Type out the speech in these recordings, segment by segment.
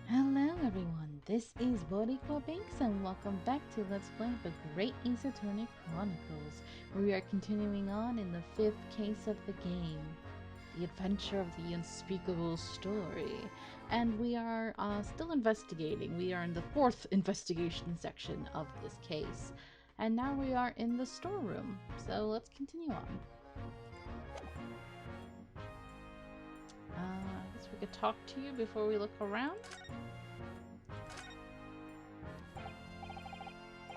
Hello everyone, this is Boricua Banks and welcome back to Let's Play The Great Ace Attorney Chronicles, where we are continuing on in the 5th case of the game, The Adventure of the Unspeakable Story. And we are still investigating. We are in the 4th investigation section of this case. And now we are in the storeroom, so let's continue on. I guess we could talk to you before we look around.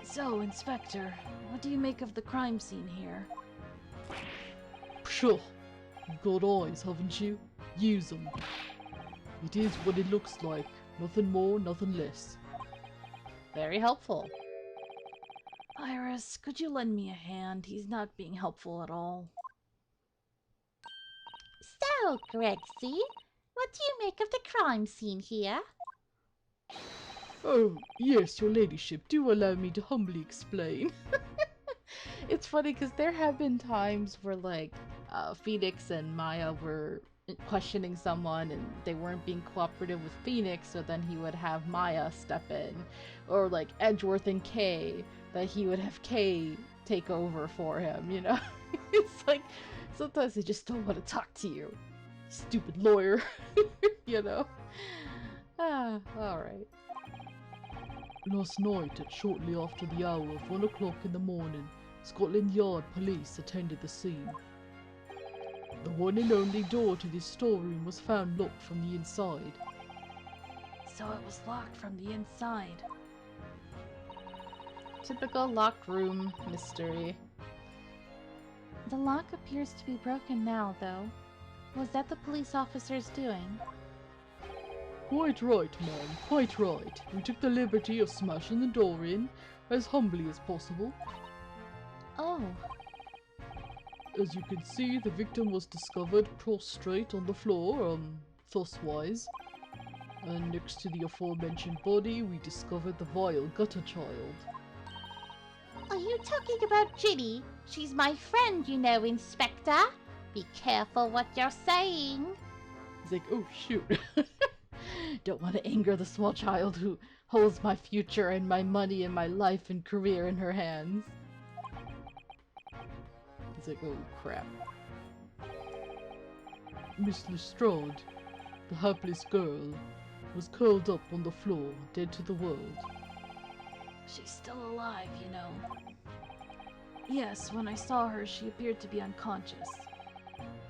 So, Inspector, what do you make of the crime scene here? Pshaw! You've got eyes, haven't you? Use them. It is what it looks like. Nothing more, nothing less. Very helpful. Iris, could you lend me a hand? He's not being helpful at all. So, Grexy, what do you make of the crime scene here? Oh, yes, your ladyship, do allow me to humbly explain. It's funny because there have been times where, like, Phoenix and Maya were questioning someone and they weren't being cooperative with Phoenix, so then he would have Maya step in. Or, like, Edgeworth and Kay, that he would have Kay take over for him, you know? It's like, sometimes I just don't want to talk to you. Stupid lawyer, you know? Alright. Last night, at shortly after the hour of 1 o'clock in the morning, Scotland Yard police attended the scene. The one and only door to this storeroom was found locked from the inside. So it was locked from the inside. Typical locked room mystery. The lock appears to be broken now, though. Was that the police officer's doing? Quite right, ma'am, quite right. We took the liberty of smashing the door in, as humbly as possible. Oh. As you can see, the victim was discovered prostrate on the floor, thuswise. And next to the aforementioned body, we discovered the vile gutter child. Are you talking about Ginny? She's my friend, you know, Inspector. Be careful what you're saying. He's like, oh shoot. Don't want to anger the small child who holds my future and my money and my life and career in her hands. He's like, oh crap. Miss Lestrade, the hapless girl, was curled up on the floor, dead to the world. She's still alive, you know. Yes, when I saw her, she appeared to be unconscious.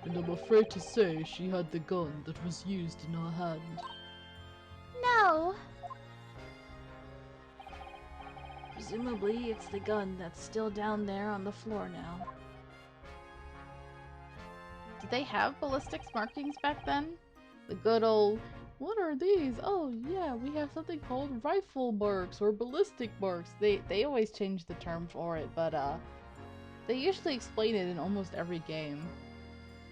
And I'm afraid to say she had the gun that was used in her hand. No. Presumably, it's the gun that's still down there on the floor now. Did they have ballistics markings back then? The good old, what are these? Oh yeah, we have something called rifle marks or ballistic marks. They always change the term for it, but they usually explain it in almost every game.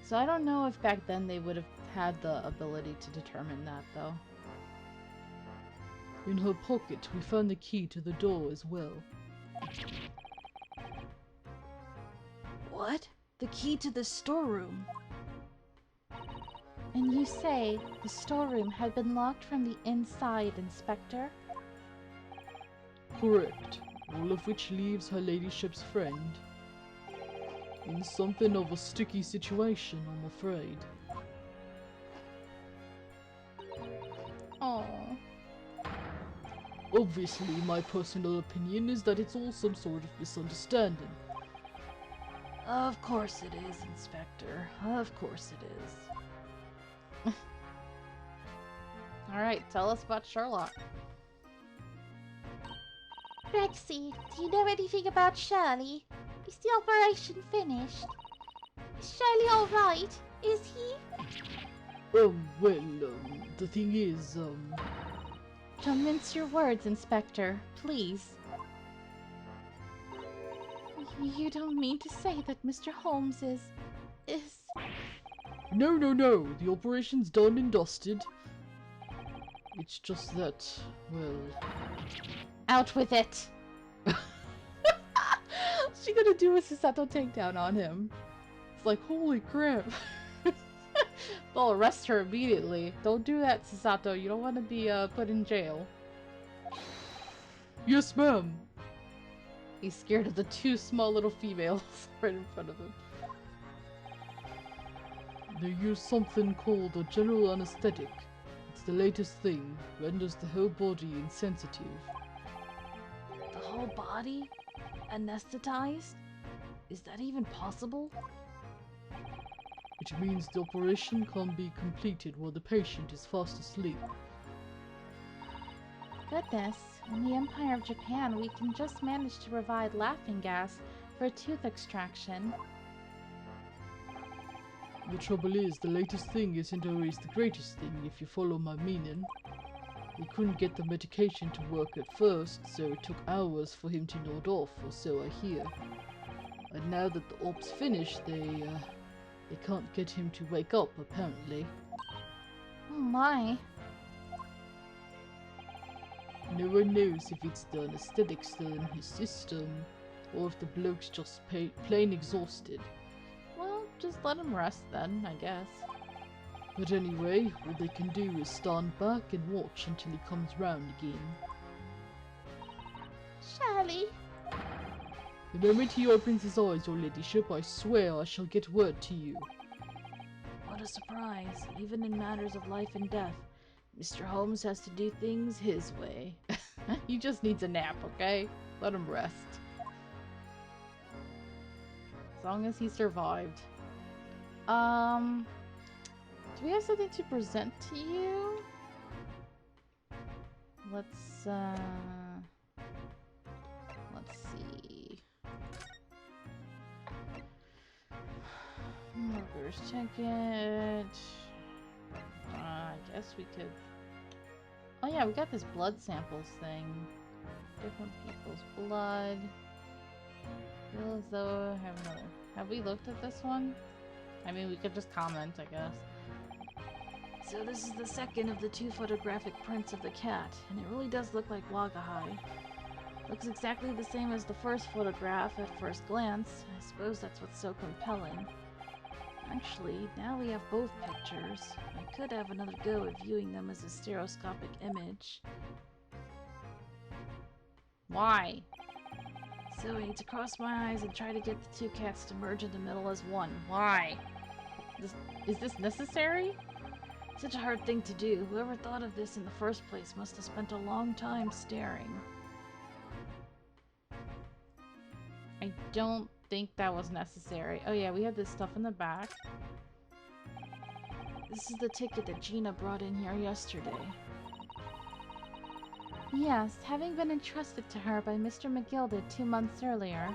So I don't know if back then they would have had the ability to determine that though. In her pocket, we found the key to the door as well. What? The key to the storeroom? And you say the storeroom had been locked from the inside, Inspector? Correct. All of which leaves her ladyship's friend in something of a sticky situation, I'm afraid. Oh. Obviously, my personal opinion is that it's all some sort of misunderstanding. Of course it is, Inspector. Of course it is. Alright, tell us about Sherlock. Grexy, do you know anything about Shirley? Is the operation finished? Is Shirley alright? Is he? The thing is, Don't mince your words, Inspector. Please. You don't mean to say that Mr. Holmes is... No, the operation's done and dusted. It's just that, well... Out with it! What's she gonna do a Susato takedown on him? It's like, holy crap. Well, arrest her immediately. Don't do that, Sasato. You don't want to be put in jail. Yes, ma'am. He's scared of the two small little females right in front of him. They use something called a general anesthetic. It's the latest thing, renders the whole body insensitive. The whole body? Anesthetized? Is that even possible? Which means the operation can't be completed while the patient is fast asleep. Goodness, in the Empire of Japan, we can just manage to provide laughing gas for tooth extraction. The trouble is, the latest thing isn't always the greatest thing, if you follow my meaning. We couldn't get the medication to work at first, so it took hours for him to nod off, or so I hear. And now that the op's finished, they can't get him to wake up, apparently. Oh my. No one knows if it's the anesthetic still in his system, or if the bloke's just plain exhausted. Well, just let him rest then, I guess. But anyway, all they can do is stand back and watch until he comes round again. Shirley. The moment he opens his eyes, your ladyship, I swear I shall get word to you. What a surprise. Even in matters of life and death, Mr. Holmes has to do things his way. He just needs a nap, okay? Let him rest. As long as he survived. Do we have something to present to you? Let's see. Workers ticket. I guess we could. Oh yeah, we got this blood samples thing. Different people's blood. Feel as though I have another. Have we looked at this one? I mean, we could just comment, I guess. So this is the second of the 2 photographic prints of the cat, and it really does look like Wagahai. Looks exactly the same as the first photograph at first glance. I suppose that's what's so compelling. Actually, now we have both pictures. I could have another go at viewing them as a stereoscopic image. Why? So I need to cross my eyes and try to get the 2 cats to merge in the middle as one. Why? Is this necessary? Such a hard thing to do. Whoever thought of this in the first place must have spent a long time staring. I don't think that was necessary. Oh yeah, we have this stuff in the back. This is the ticket that Gina brought in here yesterday. Yes, having been entrusted to her by Mr. McGilded 2 months earlier.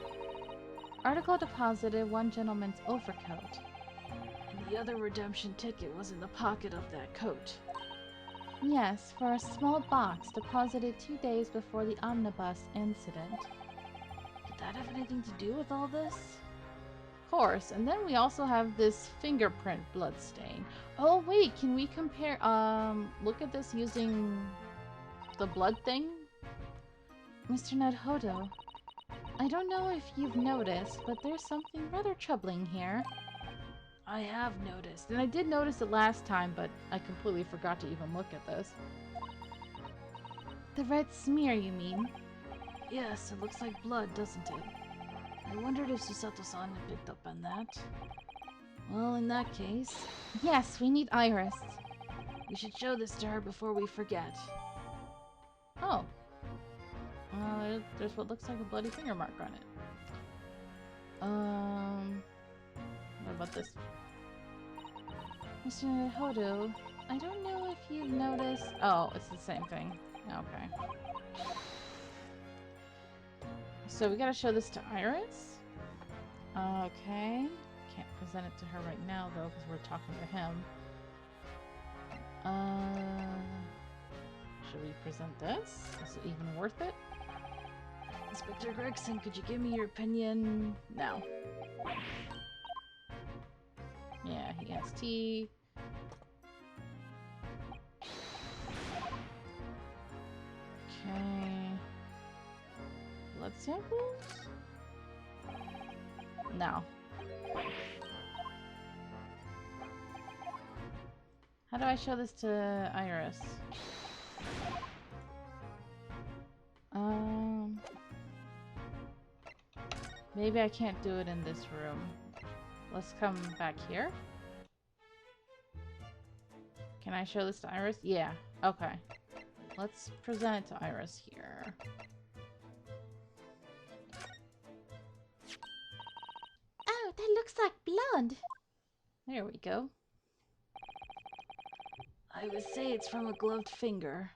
Article deposited one gentleman's overcoat. And the other redemption ticket was in the pocket of that coat. Yes, for a small box deposited 2 days before the omnibus incident. Did that have anything to do with all this? Of course, and then we also have this fingerprint bloodstain. Oh wait, can we compare, look at this using the blood thing? Mr. Nadhodo, I don't know if you've noticed, but there's something rather troubling here. I have noticed, and I did notice it last time, but I completely forgot to even look at this. The red smear, you mean? Yes, it looks like blood, doesn't it? I wondered if Susato-san had picked up on that. Well, in that case... Yes, we need Iris. We should show this to her before we forget. Oh. There's what looks like a bloody finger mark on it. What about this? Mr. Nadhodo, I don't know if you've noticed... Oh, it's the same thing. Okay. So we gotta show this to Iris? Okay. Can't present it to her right now, though, because we're talking to him. Should we present this? Is it even worth it? Inspector Gregson, could you give me your opinion? No. Yeah, he has tea. Okay. Blood samples? No. How do I show this to Iris? Maybe I can't do it in this room. Let's come back here. Can I show this to Iris? Yeah. Okay. Let's present it to Iris here. Oh, that looks like blood. There we go. I would say it's from a gloved finger.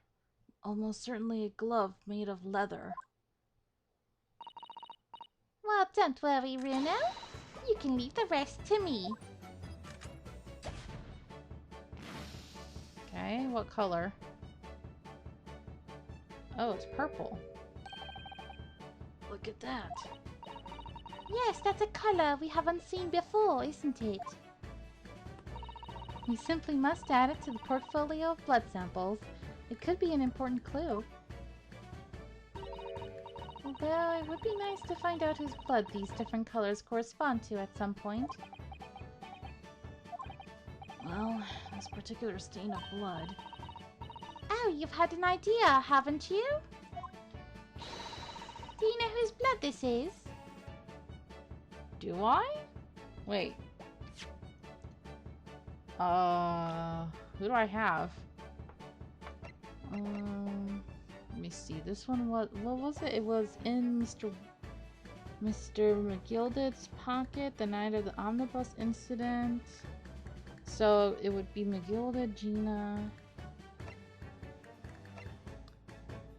Almost certainly a glove made of leather. Well, don't worry, Bruno. You can leave the rest to me. Okay, what color? Oh, it's purple. Look at that. Yes, that's a color we haven't seen before, isn't it? We simply must add it to the portfolio of blood samples. It could be an important clue. Although, it would be nice to find out whose blood these different colors correspond to at some point. Well, this particular stain of blood. Oh, you've had an idea, haven't you? Do you know whose blood this is? Do I? Wait. Who do I have? Let me see. This one was, what was it? It was in Mr. McGilded's pocket the night of the omnibus incident. So it would be McGilded, Gina,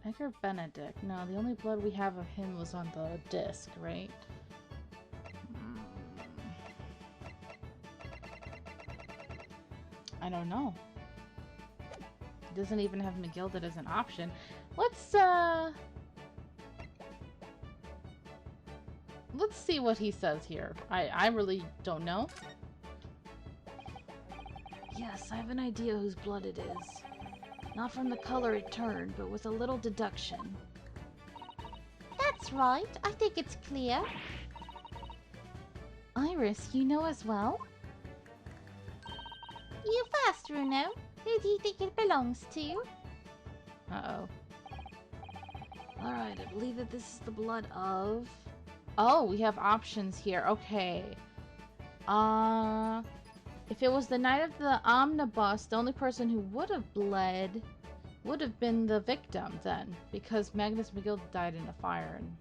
Edgar Benedict. No, the only blood we have of him was on the disc, right? I don't know. It doesn't even have McGilded as an option. Let's see what he says here. I really don't know. Yes, I have an idea whose blood it is. Not from the color it turned, but with a little deduction. That's right. I think it's clear. Iris, you know as well? You first, Bruno. Who do you think it belongs to? Uh-oh. Alright, I believe that this is the blood of... Oh, we have options here. Okay. If it was the night of the omnibus, the only person who would have bled would have been the victim then, because Magnus McGill died in a fire. And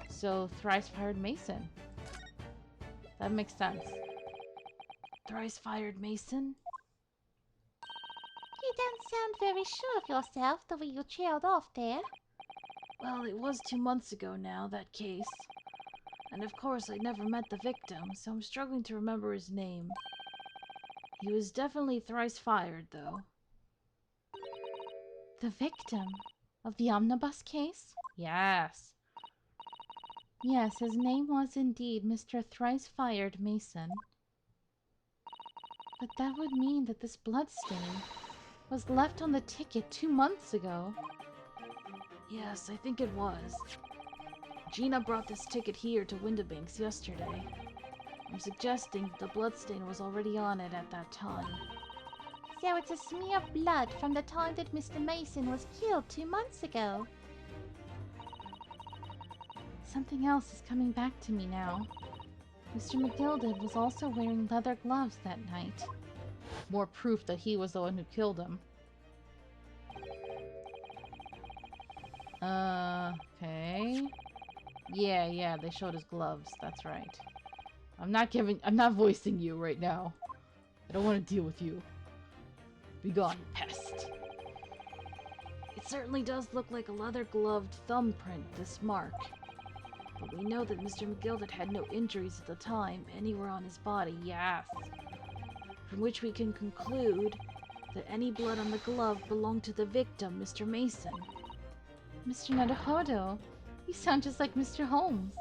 so, thrice-fired Mason. That makes sense. Thrice-fired Mason? You don't sound very sure of yourself the way you trailed off there. Well, it was 2 months ago now, that case. And of course, I never met the victim, so I'm struggling to remember his name. He was definitely thrice-fired, though. The victim of the omnibus case? Yes. Yes, his name was indeed Mr. Thrice-Fired Mason. But that would mean that this bloodstain was left on the ticket 2 months ago. Yes, I think it was. Gina brought this ticket here to Windibanks yesterday. I'm suggesting that the bloodstain was already on it at that time. So it's a smear of blood from the time that Mr. Mason was killed 2 months ago. Something else is coming back to me now. Mr. McGilded was also wearing leather gloves that night. More proof that he was the one who killed him. Okay. Yeah, they showed his gloves. That's right. I'm not voicing you right now. I don't want to deal with you. Be gone, pest. It certainly does look like a leather-gloved thumbprint, this mark. But we know that Mr. McGilded had no injuries at the time anywhere on his body, yes. From which we can conclude that any blood on the glove belonged to the victim, Mr. Mason. Mr. Naruhodo, you sound just like Mr. Holmes.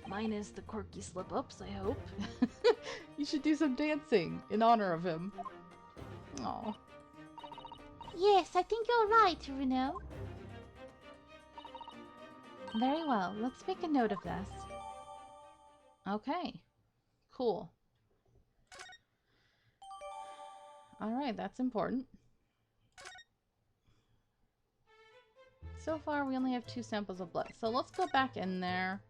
Minus the quirky slip-ups, I hope. You should do some dancing in honor of him. Aw. Yes, I think you're right, Bruno. Very well, let's make a note of this. Okay. Cool. Alright, that's important. So far, we only have 2 samples of blood. So let's go back in there.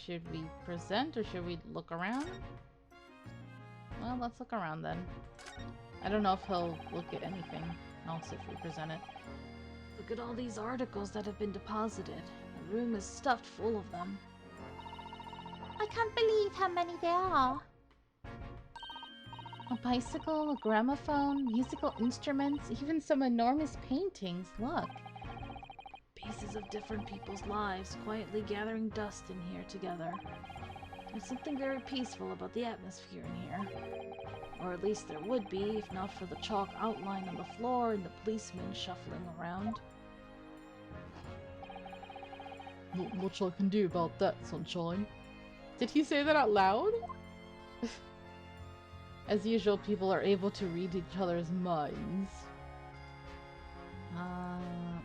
Should we present or should we look around? Well, let's look around then. I don't know if he'll look at anything else if we present it. Look at all these articles that have been deposited. The room is stuffed full of them. I can't believe how many there are. A bicycle, a gramophone, musical instruments, even some enormous paintings. Look. Pieces of different people's lives quietly gathering dust in here together. There's something very peaceful about the atmosphere in here. Or at least there would be, if not for the chalk outline on the floor and the policemen shuffling around. Not much I can do about that, sunshine. Did he say that out loud? As usual, people are able to read each other's minds.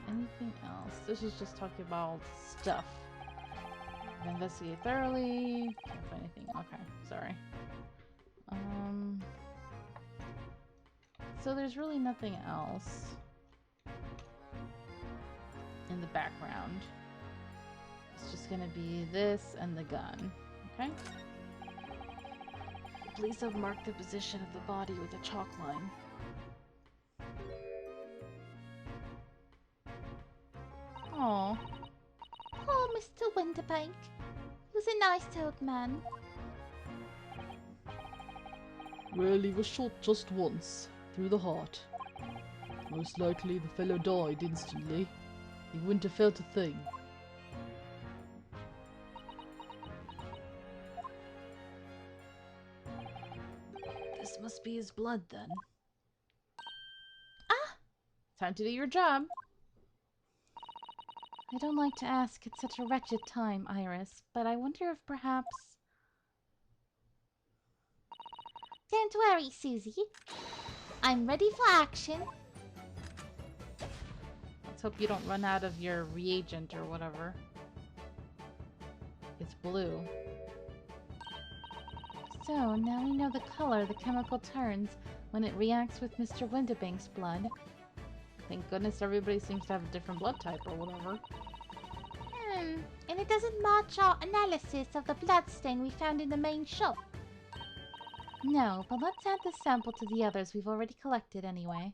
Anything else? This is just talking about stuff. Investigate thoroughly. Can't find anything. Okay, sorry. So there's really nothing else in the background. It's just gonna be this and the gun. Okay? The police have marked the position of the body with a chalk line. Aww. Poor Mr. Winterbank. He was a nice old man. Well, he was shot just once, through the heart. Most likely the fellow died instantly. He wouldn't have felt a thing. This must be his blood then. Time to do your job. I don't like to ask at such a wretched time, Iris, but I wonder if perhaps... Don't worry, Susie. I'm ready for action. Let's hope you don't run out of your reagent or whatever. It's blue. So, now we know the color the chemical turns when it reacts with Mr. Winterbank's blood. Thank goodness everybody seems to have a different blood type or whatever. And it doesn't match our analysis of the bloodstain we found in the main shop. No, but let's add this sample to the others we've already collected anyway.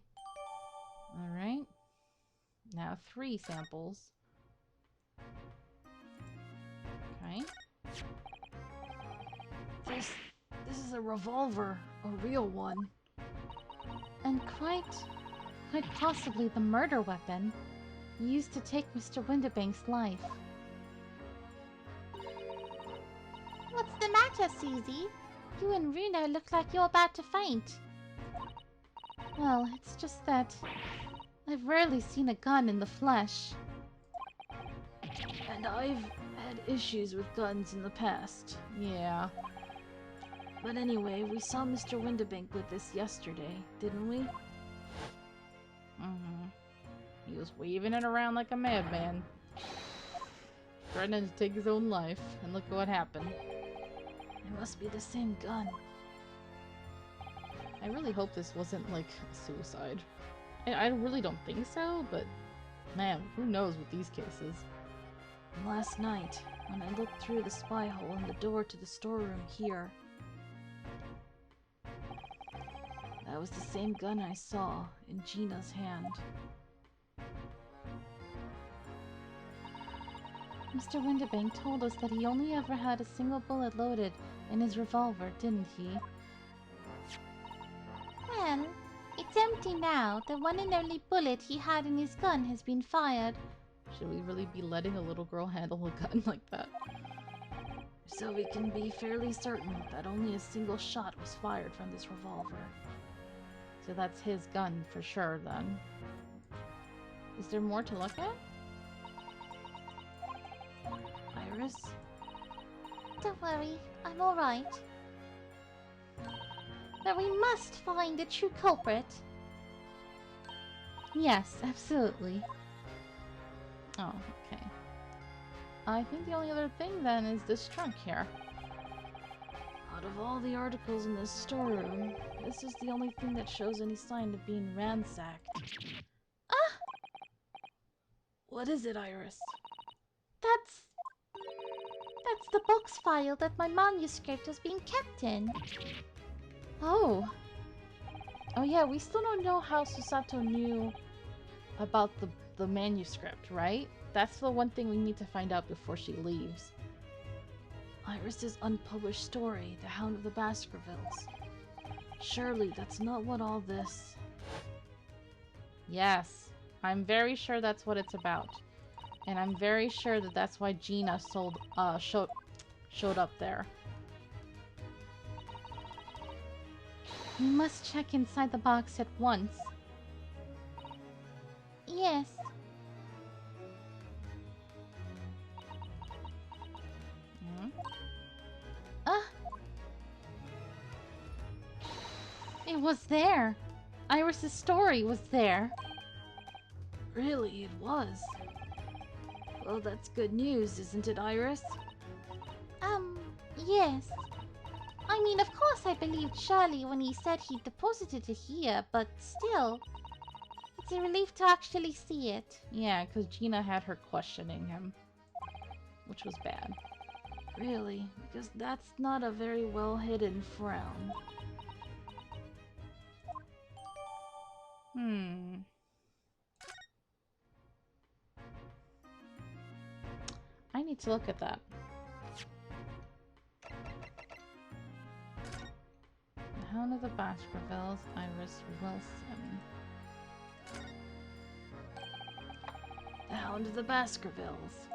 Alright. Now 3 samples. Okay. This is a revolver. A real one. And quite possibly the murder weapon used to take Mr. Winterbank's life. What's the matter, Susie? You and Runo look like you're about to faint. Well, it's just that I've rarely seen a gun in the flesh. And I've had issues with guns in the past. Yeah. But anyway, we saw Mr. Winterbank with this yesterday, didn't we? Mm-hmm. He was waving it around like a madman. Threatening to take his own life, and look what happened. It must be the same gun. I really hope this wasn't, like, suicide. I really don't think so, but man, who knows with these cases. And last night, when I looked through the spy hole in the door to the storeroom here, that was the same gun I saw in Gina's hand. Mr. Winterbank told us that he only ever had a single bullet loaded in his revolver, didn't he? Well, it's empty now. The one and only bullet he had in his gun has been fired. Should we really be letting a little girl handle a gun like that? So we can be fairly certain that only a single shot was fired from this revolver. So that's his gun for sure, then. Is there more to look at? Iris? Don't worry, I'm alright. But we must find the true culprit. Yes, absolutely. Oh, okay. I think the only other thing then is this trunk here. Out of all the articles in this storeroom, this is the only thing that shows any sign of being ransacked. Ah! What is it, Iris? That's the box file that my manuscript was being kept in. Oh. Oh yeah, we still don't know how Susato knew about the manuscript, right? That's the one thing we need to find out before she leaves. Iris's unpublished story, The Hound of the Baskervilles. Surely that's not what all this... Yes, I'm very sure that's what it's about. And I'm very sure that that's why Gina showed up there. We must check inside the box at once. Yes. It was there. Iris's story was there. Really, it was. Well, that's good news, isn't it, Iris? Yes. I mean, of course I believed Shirley when he said he deposited it here, but still. It's a relief to actually see it. Yeah, because Gina had her questioning him. Which was bad. Really, because that's not a very well hidden frown. I need to look at that. The Hound of the Baskervilles, Iris Wilson. The Hound of the Baskervilles.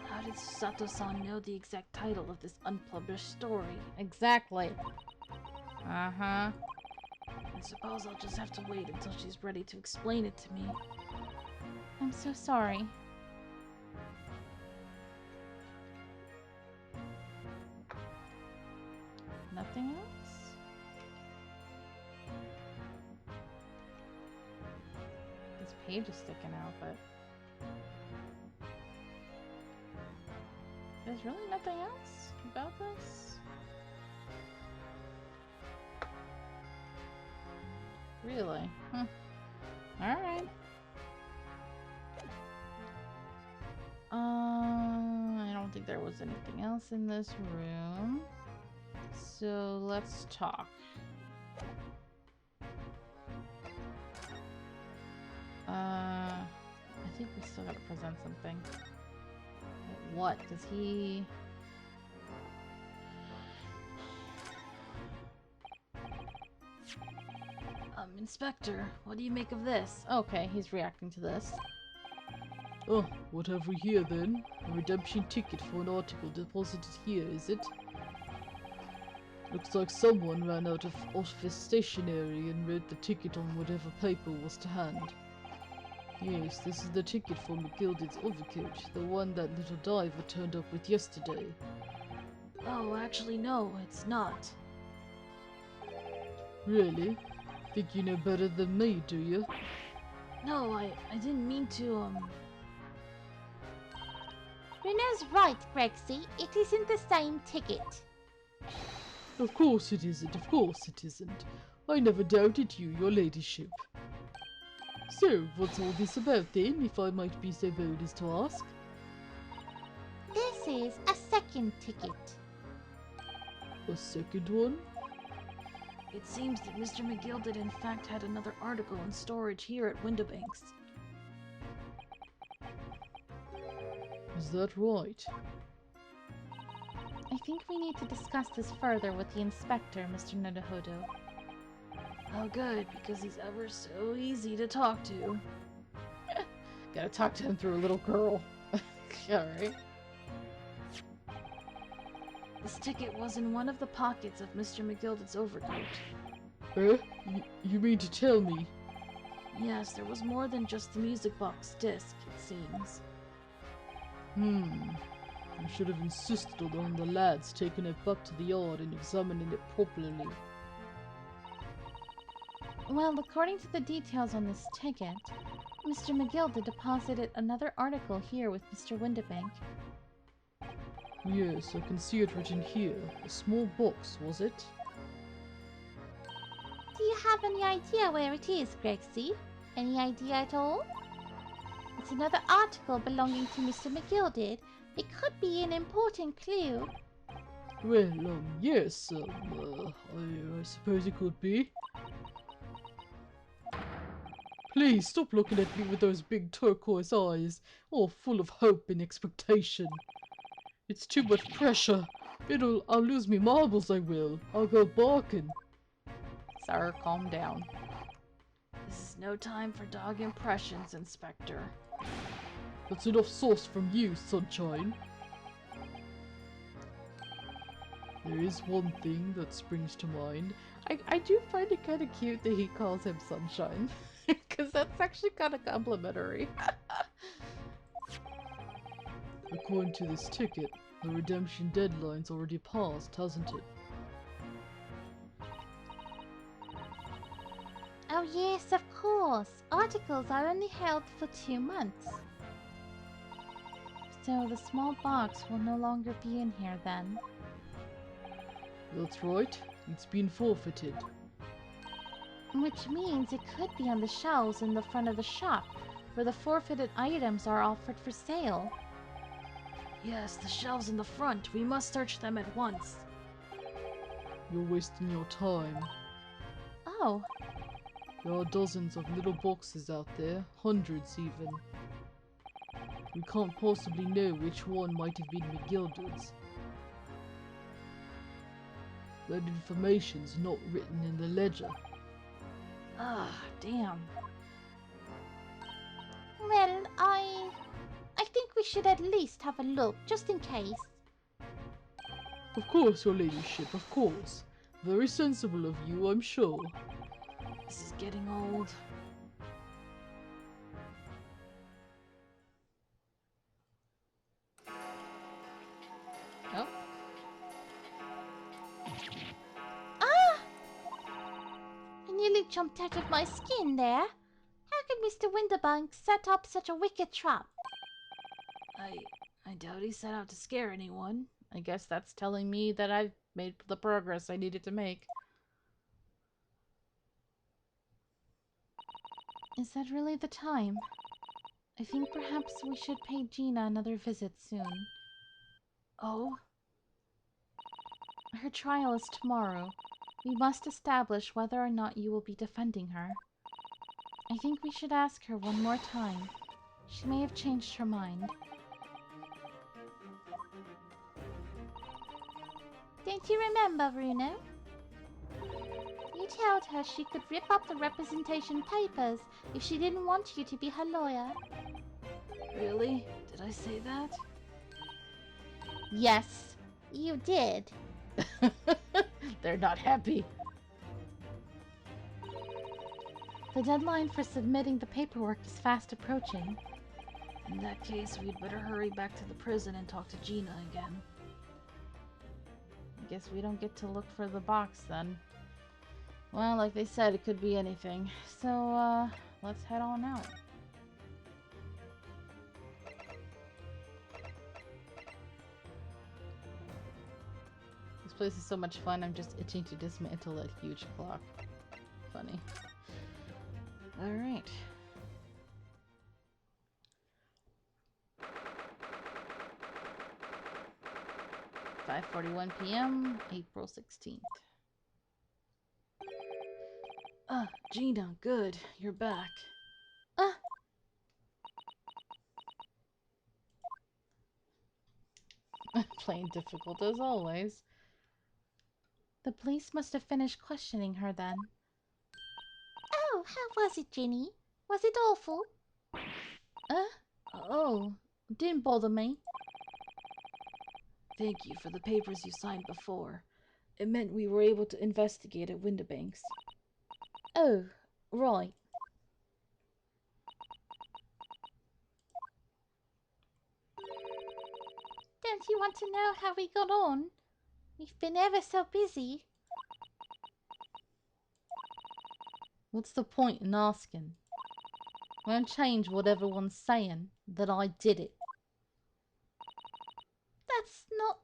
How did Sato-san know the exact title of this unpublished story? Exactly. Uh-huh. I suppose I'll just have to wait until she's ready to explain it to me. I'm so sorry. Nothing else? This page is sticking out, but... There's really nothing else about this? Really? Alright. I don't think there was anything else in this room. So let's talk. I think we still gotta present something. What? Does he... Inspector, what do you make of this? Okay, he's reacting to this. Oh, what have we here then? A redemption ticket for an article deposited here, is it? Looks like someone ran out of office stationery and read the ticket on whatever paper was to hand. Yes, this is the ticket for McGilded's overcoat, the one that little diver turned up with yesterday. Oh, actually no, it's not. Really? Think you know better than me, do you? No, I didn't mean to, Renault's right, Grexy. It isn't the same ticket. Of course it isn't, of course it isn't. I never doubted you, your ladyship. So, what's all this about then, if I might be so bold as to ask? This is a second ticket. A second one? It seems that Mr. McGilded in fact had another article in storage here at Windowbanks. Is that right? I think we need to discuss this further with the inspector, Mr. Naruhodo. Oh good, because he's ever so easy to talk to. Gotta talk to him through a little girl. Alright. This ticket was in one of the pockets of Mr. McGilded's overcoat. You mean to tell me? Yes, there was more than just the music box disc, it seems. I should have insisted on the lads taking it back to the yard and examining it properly. Well, according to the details on this ticket, Mr. McGilda deposited another article here with Mr. Windibank. Yes, I can see it written here. A small box, was it? Do you have any idea where it is, Grexy? Any idea at all? It's another article belonging to Mr. McGilded. It could be an important clue. Well, yes, I suppose it could be. Please stop looking at me with those big turquoise eyes, all full of hope and expectation. It's too much pressure. I'll lose me marbles, I will. I'll go barking. Sir, calm down. This is no time for dog impressions, Inspector. That's enough sauce from you, Sunshine. There is one thing that springs to mind. I do find it kind of cute that he calls him Sunshine. Because that's actually kind of complimentary. According to this ticket, the redemption deadline's already passed, hasn't it? Oh yes, of course. Articles are only held for 2 months. So the small box will no longer be in here then. That's right. It's been forfeited. Which means it could be on the shelves in the front of the shop, where the forfeited items are offered for sale. Yes, the shelves in the front. We must search them at once. You're wasting your time. Oh, There are dozens of little boxes out there, hundreds even. We can't possibly know which one might have been McGilded's. That information's not written in the ledger. Ah, damn. well, I think we should at least have a look, just in case. Of course, your ladyship, of course. Very sensible of you, I'm sure. This is getting old. Oh, Ah! I nearly jumped out of my skin there. How could Mr. Windibank set up such a wicked trap? I doubt he set out to scare anyone. I guess that's telling me that I've made the progress I needed to make. Is that really the time? I think perhaps we should pay Gina another visit soon. Oh? Her trial is tomorrow. We must establish whether or not you will be defending her. I think we should ask her one more time. She may have changed her mind. Don't you remember, Bruno? You told her she could rip up the representation papers if she didn't want you to be her lawyer. Really? Did I say that? Yes, you did. They're not happy. The deadline for submitting the paperwork is fast approaching. In that case, we'd better hurry back to the prison and talk to Gina again. I guess we don't get to look for the box then. Well, like they said, it could be anything. So, let's head on out. This place is so much fun, I'm just itching to dismantle that huge clock. Funny. Alright. (5:41 p.m. April 16th). Ah, Gina, good. You're back. Plain difficult as always. The police must have finished questioning her then. Oh, how was it, Ginny? Was it awful? Oh, didn't bother me. Thank you for the papers you signed before. It meant we were able to investigate at Windibank's. Oh, right. Don't you want to know how we got on? We've been ever so busy. What's the point in asking? Won't change what everyone's saying, that I did it. That's not...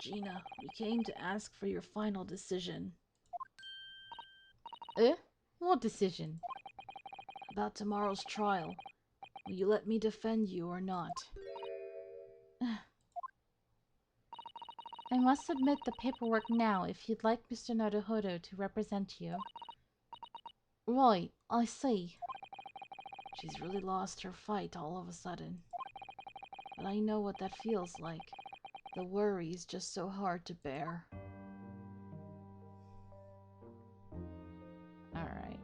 Gina, we came to ask for your final decision. What decision? About tomorrow's trial. Will you let me defend you or not? I must submit the paperwork now if you'd like Mr. Naruhodo to represent you. Right, I see. She's really lost her fight all of a sudden. But I know what that feels like. The worry is just so hard to bear. Alright.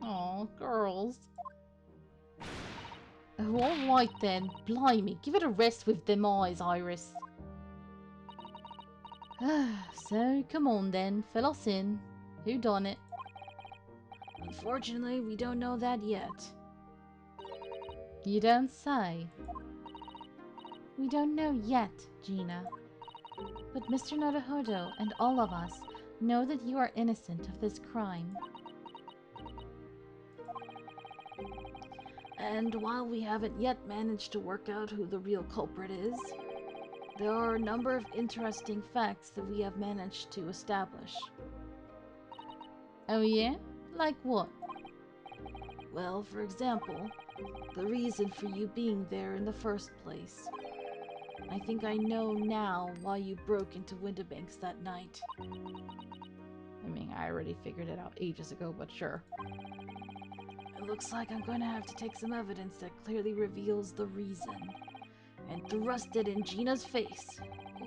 Aw, girls. Oh, alright then. Blimey, give it a rest with them eyes, Iris. So, come on then, fill us in. Who done it? Unfortunately, we don't know that yet. You don't say. We don't know yet, Gina. But Mr. Naruhodo and all of us know that you are innocent of this crime. And while we haven't yet managed to work out who the real culprit is, there are a number of interesting facts that we have managed to establish. Oh yeah? Like what? Well, for example, the reason for you being there in the first place. I think I know now why you broke into Windibanks that night. I mean, I already figured it out ages ago, but sure. It looks like I'm going to have to take some evidence that clearly reveals the reason and thrust it in Gina's face.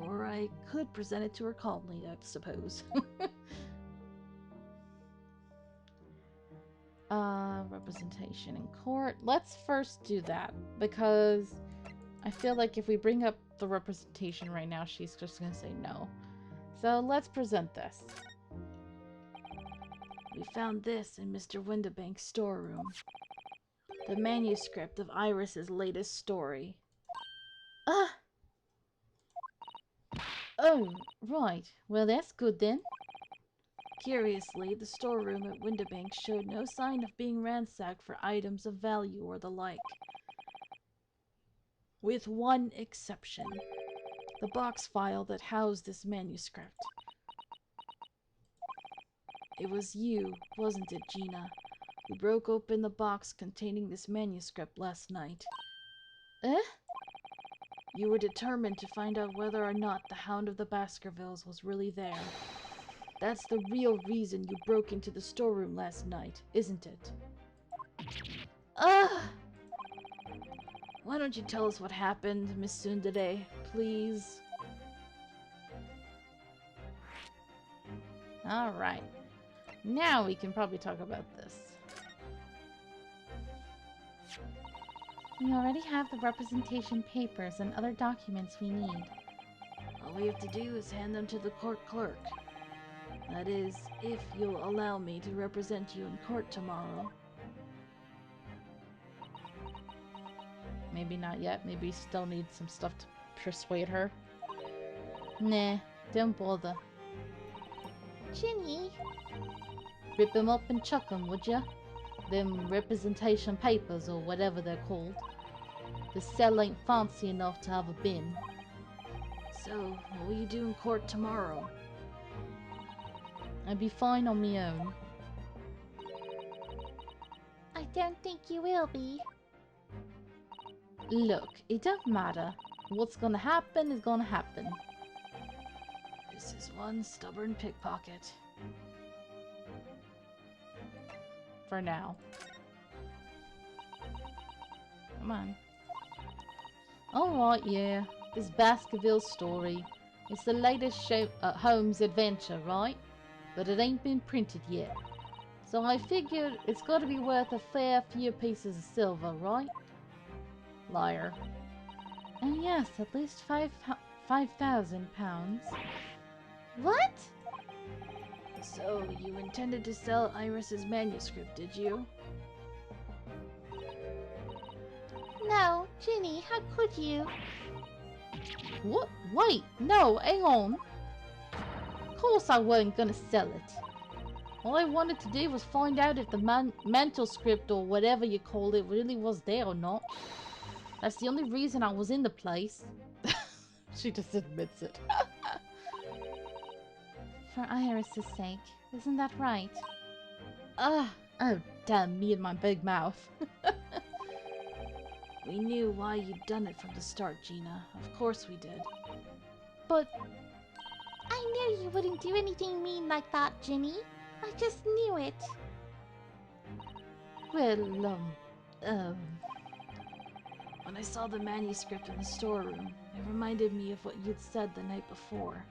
Or I could present it to her calmly, I suppose. Representation in court. Let's first do that, because I feel like if we bring up the representation right now, she's just gonna say no. So let's present this. We found this in Mr. Windibank's storeroom. The manuscript of Iris's latest story. Ah! Oh, right. Well, that's good then. Curiously, the storeroom at Windibank showed no sign of being ransacked for items of value or the like. With one exception. The box file that housed this manuscript. It was you, wasn't it, Gina, who broke open the box containing this manuscript last night? You were determined to find out whether or not the Hound of the Baskervilles was really there. That's the real reason you broke into the storeroom last night, isn't it? Ugh! Why don't you tell us what happened, Miss Tsundere, please? Alright. Now we can probably talk about this. We already have the representation papers and other documents we need. All we have to do is hand them to the court clerk. That is, if you'll allow me to represent you in court tomorrow. Maybe not yet. Maybe we still need some stuff to persuade her. Nah, don't bother. Ginny! Rip them up and chuck them, would ya? Them representation papers, or whatever they're called. The cell ain't fancy enough to have a bin. So, what will you do in court tomorrow? I'd be fine on me own. I don't think you will be. Look, it don't matter. What's gonna happen is gonna happen. This is one stubborn pickpocket. For now. Come on. Alright, yeah. This Baskervilles story. It's the latest Holmes adventure, right? But it ain't been printed yet. So I figured it's gotta be worth a fair few pieces of silver, right? Liar. Oh yes, at least 5,000 pounds. What? So, you intended to sell Iris's manuscript, did you? No, Ginny, how could you? What? Wait, no, hang on. Of course I wasn't gonna sell it. All I wanted to do was find out if the mental script or whatever you call it really was there or not. That's the only reason I was in the place. She just admits it. For Iris's sake, isn't that right? Oh, damn me and my big mouth. We knew why you'd done it from the start, Gina. Of course we did. But I knew you wouldn't do anything mean like that, Ginny. I just knew it. well, When I saw the manuscript in the storeroom, it reminded me of what you'd said the night before.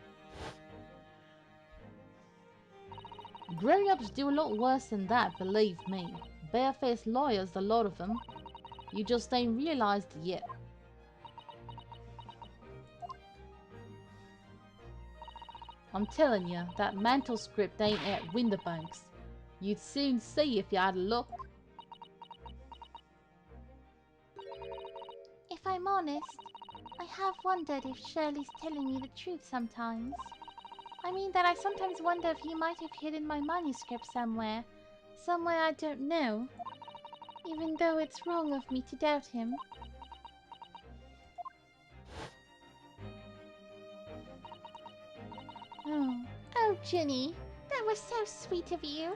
grown-ups do a lot worse than that, believe me. Barefaced lawyers, a lot of them. You just ain't realized it yet. I'm telling you, that mantle script ain't at Winterbanks. You'd soon see if you had a look. If I'm honest, I have wondered if Shirley's telling me the truth sometimes. I mean that I sometimes wonder if he might have hidden my manuscript somewhere. Somewhere I don't know. Even though it's wrong of me to doubt him. Oh, Ginny, that was so sweet of you.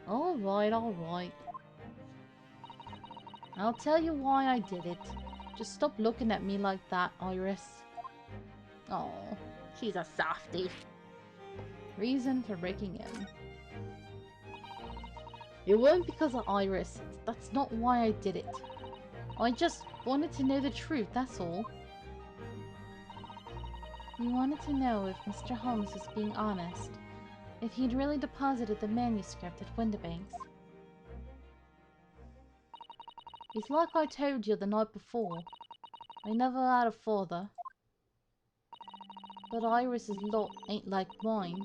Alright, alright. I'll tell you why I did it. Just stop looking at me like that, Iris. Oh, she's a softie. Reason for breaking in. It weren't because of Iris. That's not why I did it. I just wanted to know the truth, that's all. You wanted to know if Mr. Holmes was being honest. If he'd really deposited the manuscript at Winterbanks. It's like I told you the night before. I never had a father. But Iris's lot ain't like mine.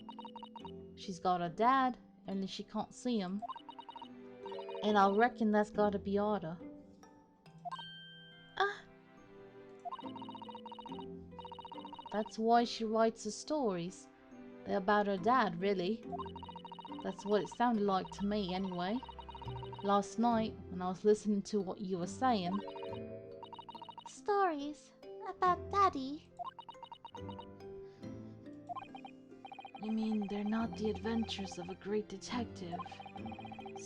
She's got a dad, only she can't see him. And I reckon that's gotta be harder. That's why she writes the stories. They're about her dad, really. That's what it sounded like to me, anyway. Last night, when I was listening to what you were saying. Stories? About Daddy? You mean they're not the adventures of a great detective,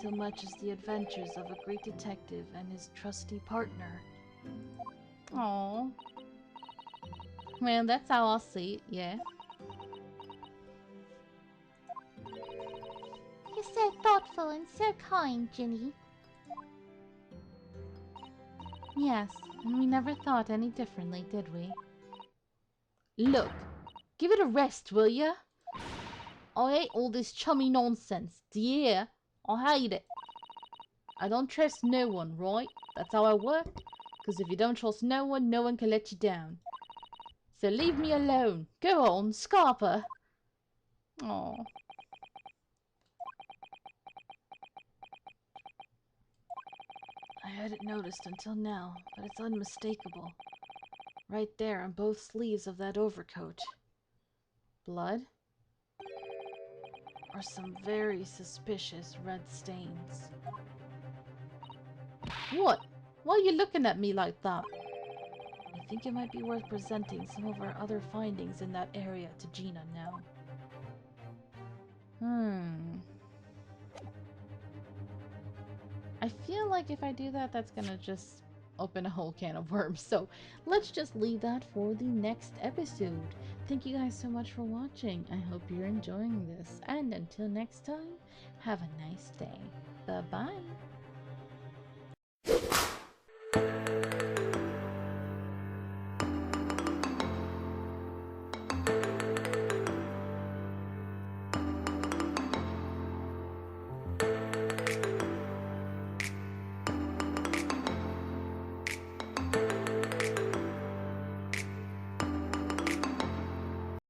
so much as the adventures of a great detective and his trusty partner? Aww. Well, that's how I see it, yeah. You're so thoughtful and so kind, Ginny. Yes, and we never thought any differently, did we? Look, give it a rest, will ya? I hate all this chummy nonsense. Do you hear? I hate it. I don't trust no one, right? That's how I work. Because if you don't trust no one can let you down. So leave me alone. Go on, Scarper. Aww. I hadn't noticed until now, but it's unmistakable. Right there on both sleeves of that overcoat. Blood? Or some very suspicious red stains. What? Why are you looking at me like that? I think it might be worth presenting some of our other findings in that area to Gina now. I feel like if I do that, that's gonna just open a whole can of worms. So let's just leave that for the next episode. Thank you guys so much for watching. I hope you're enjoying this. And until next time, have a nice day. Bye-bye.